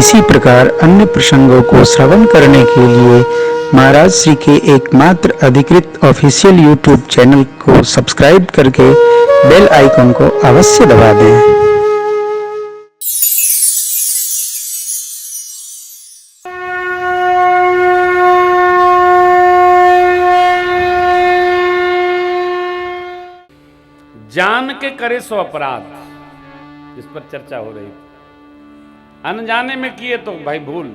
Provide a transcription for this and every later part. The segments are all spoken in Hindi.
इसी प्रकार अन्य प्रसंगों को श्रवण करने के लिए महाराज श्री के एकमात्र अधिकृत ऑफिशियल यूट्यूब चैनल को सब्सक्राइब करके बेल आइकन को अवश्य दबा दें। जान के करे सो अपराध, इस पर चर्चा हो रही थी। अनजाने में किए तो भाई भूल,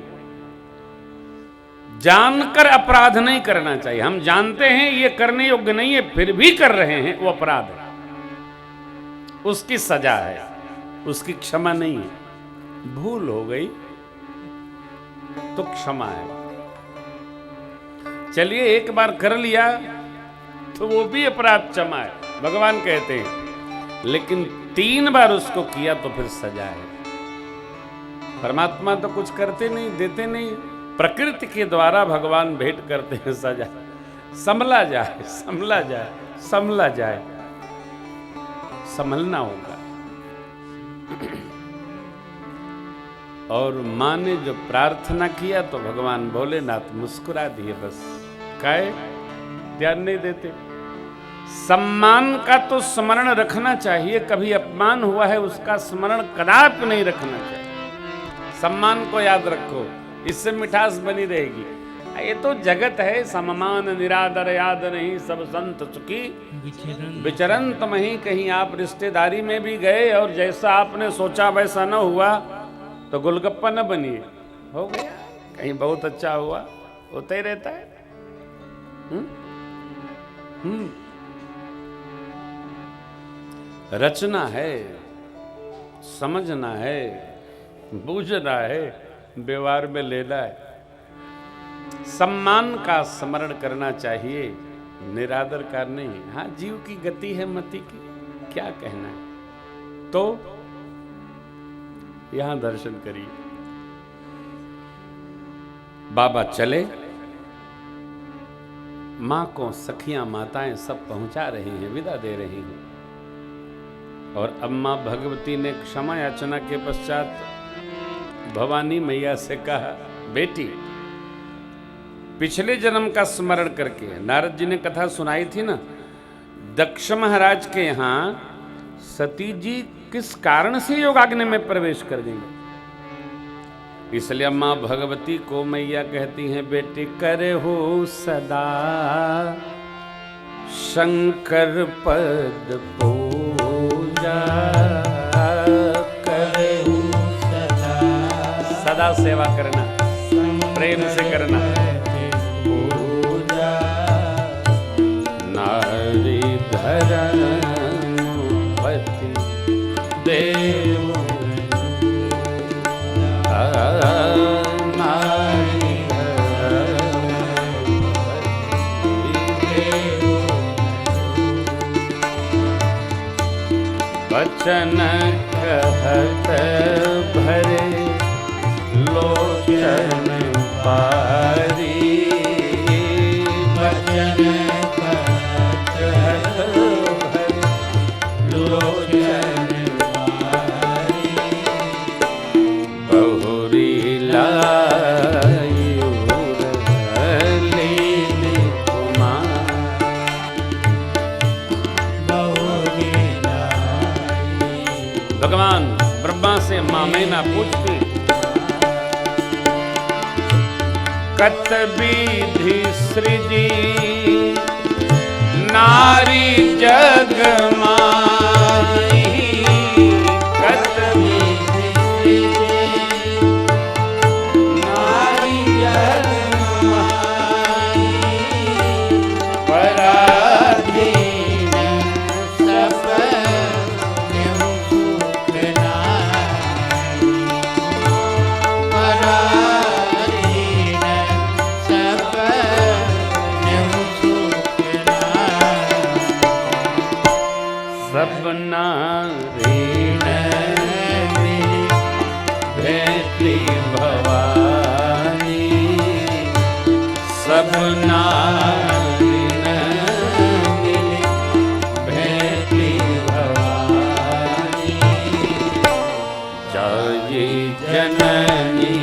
जानकर अपराध नहीं करना चाहिए। हम जानते हैं ये करने योग्य नहीं है, फिर भी कर रहे हैं, वो अपराध है, उसकी सजा है, उसकी क्षमा नहीं है। भूल हो गई तो क्षमा है। चलिए एक बार कर लिया तो वो भी अपराध क्षमा है, भगवान कहते हैं। लेकिन 3 बार उसको किया तो फिर सजा है। परमात्मा तो कुछ करते नहीं, देते नहीं, प्रकृति के द्वारा भगवान भेंट करते हैं सजा। संभला जाए, संभला जाए, संभला जाए, संभलना होगा। और माँ ने जो प्रार्थना किया तो भगवान भोलेनाथ मुस्कुरा दिए। बस काहे ध्यान नहीं देते। सम्मान का तो स्मरण रखना चाहिए, कभी अपमान हुआ है उसका स्मरण कदापि नहीं रखना चाहिए। सम्मान को याद रखो, इससे मिठास बनी रहेगी। ये तो जगत है, सम्मान निरादर याद नहीं, सब संत सुखी विचरंत मही। कहीं आप रिश्तेदारी में भी गए और जैसा आपने सोचा वैसा न हुआ तो गोलगप्पा न बनिए, हो गया। कहीं बहुत अच्छा हुआ, होता ही रहता है। रचना है, समझना है, बूझना है, व्यवहार में लेना है। सम्मान का स्मरण करना चाहिए, निरादर का नहीं। हाँ, जीव की गति है मति की, क्या कहना है। तो यहां दर्शन करिए। बाबा चले, मां को सखियां माताएं सब पहुंचा रही हैं, विदा दे रही हैं। और अम्मा भगवती ने क्षमा याचना के पश्चात भवानी मैया से कहा, बेटी पिछले जन्म का स्मरण करके, नारद जी ने कथा सुनाई थी ना, दक्ष महाराज के यहां सती जी किस कारण से योगाग्नि में प्रवेश कर गई। इसलिए अम्मा भगवती को मैया कहती हैं, बेटी करे हो सदा शंकर पद पूजा, करे हो सदा, सदा सेवा करना, प्रेम से करना। पूजा नारी धर्म पति देव, वचन कहत भरे लोचन पारी, वचन कहत भरे लोचन पारी, बहुरी लायु लीली कुमार, भगवान ब्रह्मा से मां मैना पूछती, कत विधि सृजी नारी जग माई, कत विधि सृजी नारी जग माई, पराधीन सब सब नारीण भेटी भवानी, सब नारीण भेटी भवानी, जाई जन जननी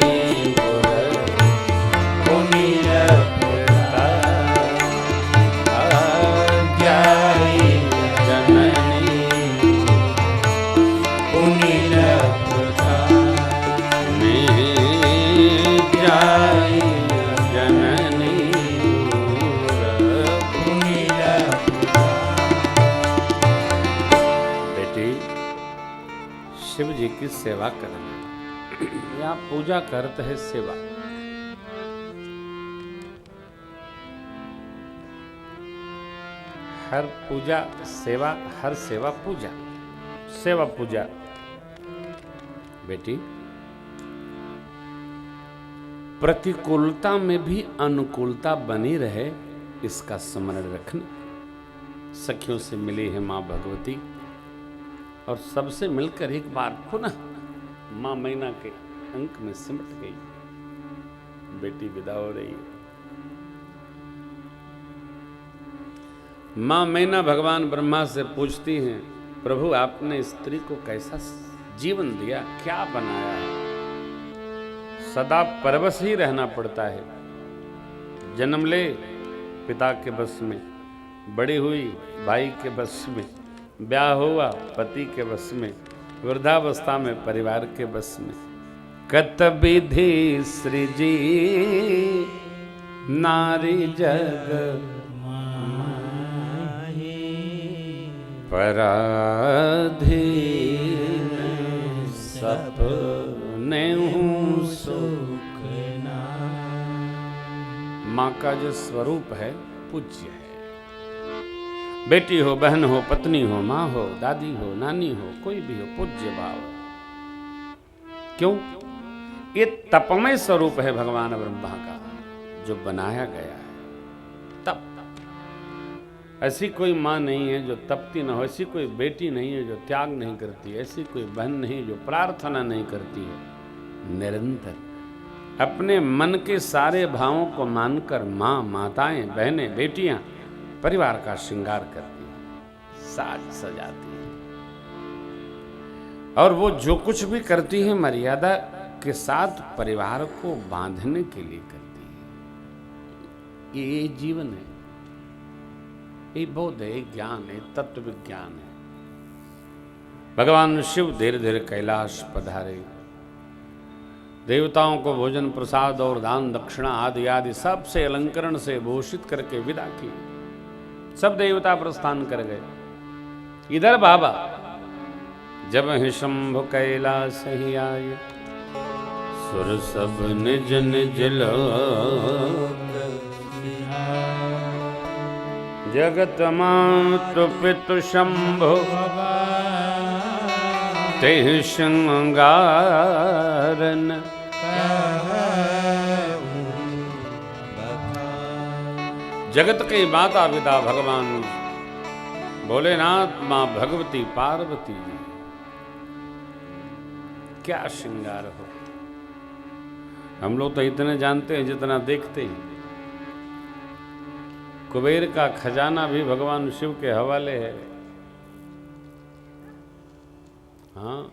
शिव जी की सेवा करना। यहाँ पूजा का अर्थ है सेवा। हर पूजा सेवा, हर सेवा पूजा। सेवा पूजा। बेटी, प्रतिकूलता में भी अनुकूलता बनी रहे, इसका स्मरण रखना। सखियों से मिली है माँ भगवती और सबसे मिलकर एक बार पुनः माँ मैना के अंक में सिमट गई। बेटी विदा हो रही है। माँ मैना भगवान ब्रह्मा से पूछती हैं, प्रभु आपने स्त्री को कैसा जीवन दिया, क्या बनाया है? सदा परवश ही रहना पड़ता है। जन्म ले पिता के बस में, बड़ी हुई भाई के बस में, ब्याह हुआ पति के बस में, वृद्धावस्था में परिवार के बस में। कत विधि सृजी नारी जग पराधीन सपने हूँ सुख ना। माँ का जो स्वरूप है पूज्य है। बेटी हो, बहन हो, पत्नी हो, माँ हो, दादी हो, नानी हो, कोई भी हो, पूज्य भाव। क्यों? ये तपमय स्वरूप है भगवान ब्रह्मा का, जो बनाया गया है। तप। ऐसी कोई माँ नहीं है जो तपती ना हो, ऐसी कोई बेटी नहीं है जो त्याग नहीं करती, ऐसी कोई बहन नहीं जो प्रार्थना नहीं करती है। निरंतर अपने मन के सारे भावों को मानकर माँ, माताएं, बहनें, बेटियां परिवार का श्रृंगार करती है, साज सजाती है। और वो जो कुछ भी करती है मर्यादा के साथ परिवार को बांधने के लिए करती है। ये जीवन है, ये बोध है, ज्ञान है, तत्व विज्ञान है। भगवान शिव धीरे धीरे कैलाश पधारे। देवताओं को भोजन प्रसाद और दान दक्षिणा आदि आदि सबसे अलंकरण से भूषित करके विदा की। सब देवता प्रस्थान कर गए। इधर बाबा जब ही शंभु कैलाश ही आए, सुर सब निज निज लोक, जगत मातु पितु शंभु तेह श्रृंगारन। जगत के माता पिता भगवान भोलेनाथ, मां भगवती पार्वती जी, क्या श्रृंगार हो। हम लोग तो इतने जानते हैं जितना देखते हैं। कुबेर का खजाना भी भगवान शिव के हवाले है। हाँ,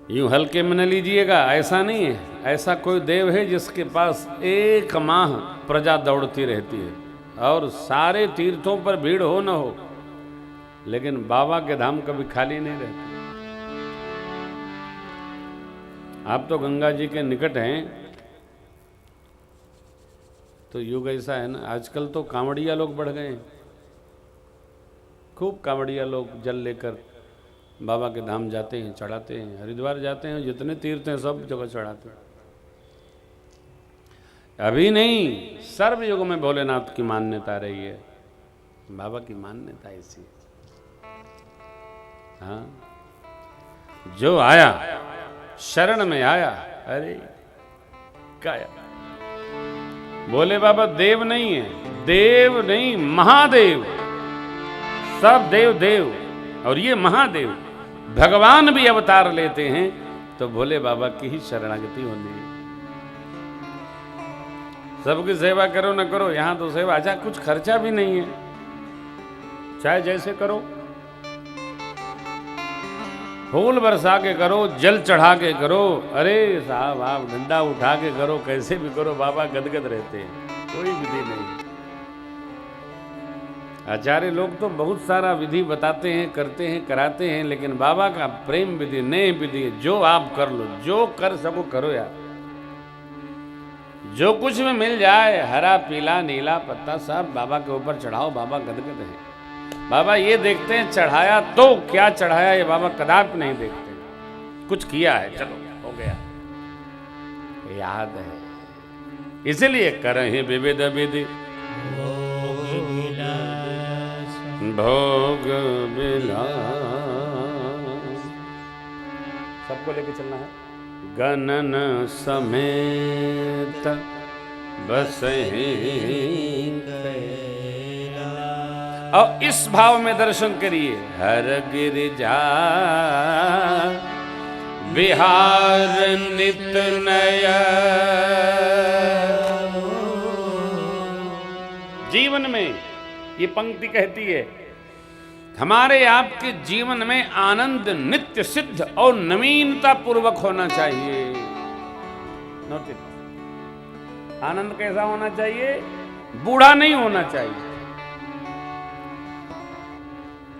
यूं हल्के में न लीजिएगा, ऐसा नहीं है। ऐसा कोई देव है जिसके पास एक माह प्रजा दौड़ती रहती है और सारे तीर्थों पर भीड़ हो न हो, लेकिन बाबा के धाम कभी खाली नहीं रहते। आप तो गंगा जी के निकट हैं, तो युग ऐसा है ना। आजकल तो कांवड़िया लोग बढ़ गए हैं। खूब कांवड़िया लोग जल लेकर बाबा के धाम जाते हैं, चढ़ाते हैं। हरिद्वार जाते हैं, जितने तीर्थ हैं सब जगह चढ़ाते हैं। अभी नहीं, सर्व युग में भोलेनाथ की मान्यता रही है। बाबा की मान्यता ऐसी। हाँ, जो आया शरण में आया, अरे काया। बोले बाबा देव नहीं है, देव नहीं महादेव। सब देव देव, और ये महादेव भगवान भी अवतार लेते हैं तो भोले बाबा की ही शरणागति होनी है। सबकी सेवा करो न करो, यहां तो सेवा अच्छा कुछ खर्चा भी नहीं है, चाहे जैसे करो। फूल बरसा के करो, जल चढ़ा के करो, अरे साहब आप डंडा उठा के करो, कैसे भी करो, बाबा गदगद रहते हैं, कोई विधि नहीं। आचार्य लोग तो बहुत सारा विधि बताते हैं, करते हैं, कराते हैं, लेकिन बाबा का प्रेम विधि, नए विधि, जो आप कर लो, जो कर सको करो यार। जो कुछ में मिल जाए, हरा पीला नीला पत्ता सब बाबा के ऊपर चढ़ाओ, बाबा गदगद है। बाबा ये देखते हैं चढ़ाया तो क्या चढ़ाया, ये बाबा कदापि नहीं देखते, कुछ किया है, चलो हो गया, याद है। इसलिए करें विविध विधि भोग विलास, सबको लेके चलना है। गणन समेत बसहि और इस भाव में दर्शन करिए, हर गिरिजा विहार नित नय। जीवन में ये पंक्ति कहती है, हमारे आपके जीवन में आनंद नित्य सिद्ध और नवीनता पूर्वक होना चाहिए। नोटिस, आनंद कैसा होना चाहिए? बूढ़ा नहीं होना चाहिए,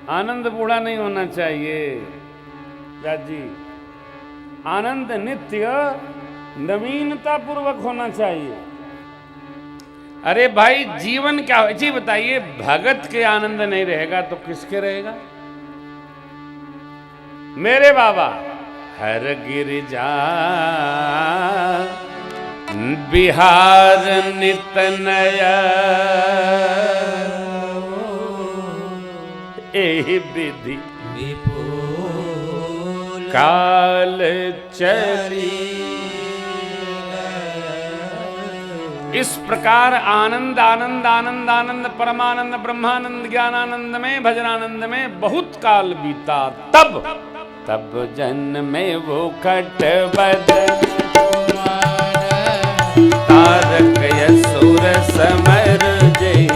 आनंद बूढ़ा नहीं होना चाहिए राज जी। आनंद नित्य नवीनता पूर्वक होना चाहिए। अरे भाई जीवन क्या है जी बताइए, भगत के आनंद नहीं रहेगा तो किसके रहेगा? मेरे बाबा हर गिरिजा बिहार नित नया, एहि विधि काल चली। इस प्रकार आनंद आनंद आनंद आनंद परमानंद ब्रह्मानंद ज्ञानानंद में भजनानंद में बहुत काल बीता, तब जन्म में वो खटबद तारक असुर समर जय।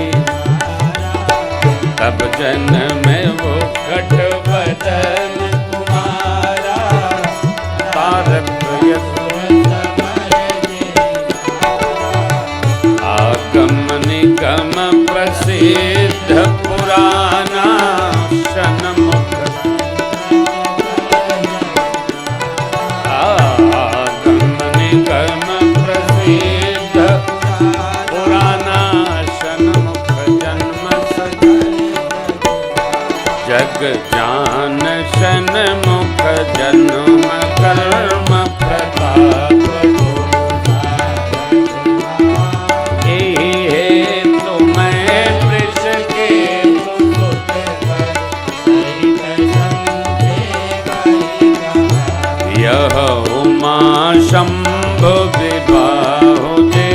तब जन्म में वो खटबदन कुमारा तारक निगम प्रसिद्ध पुराना शनमुख। आगम निगम प्रसिद्ध पुराना शनमुख जन्म जग जान शनमुख जन्म कर्म प्रताप। शंभु विबाहु जे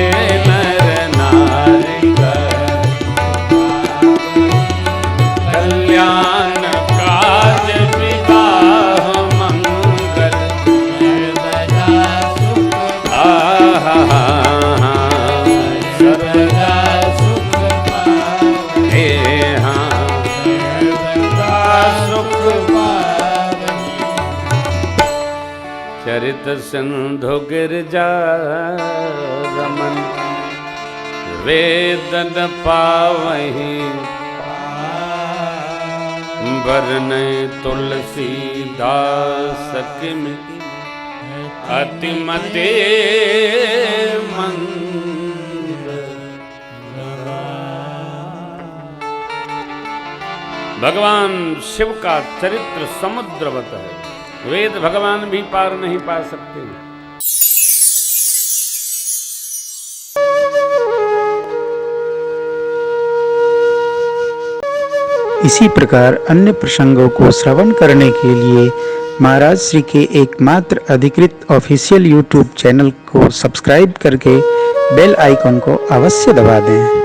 नर नारी कल्याण काज विवाह मंगल सर्वदा सुख हे सुख चरित सिंधु गिरजा रमन वेदन पावहि। बरनै तुलसीदास किमि अतिमते मंद। भगवान शिव का चरित्र समुद्रवत है, वेद भगवान भी पार नहीं पा सकते। इसी प्रकार अन्य प्रसंगों को श्रवण करने के लिए महाराज श्री के एकमात्र अधिकृत ऑफिशियल यूट्यूब चैनल को सब्सक्राइब करके बेल आइकन को अवश्य दबा दें।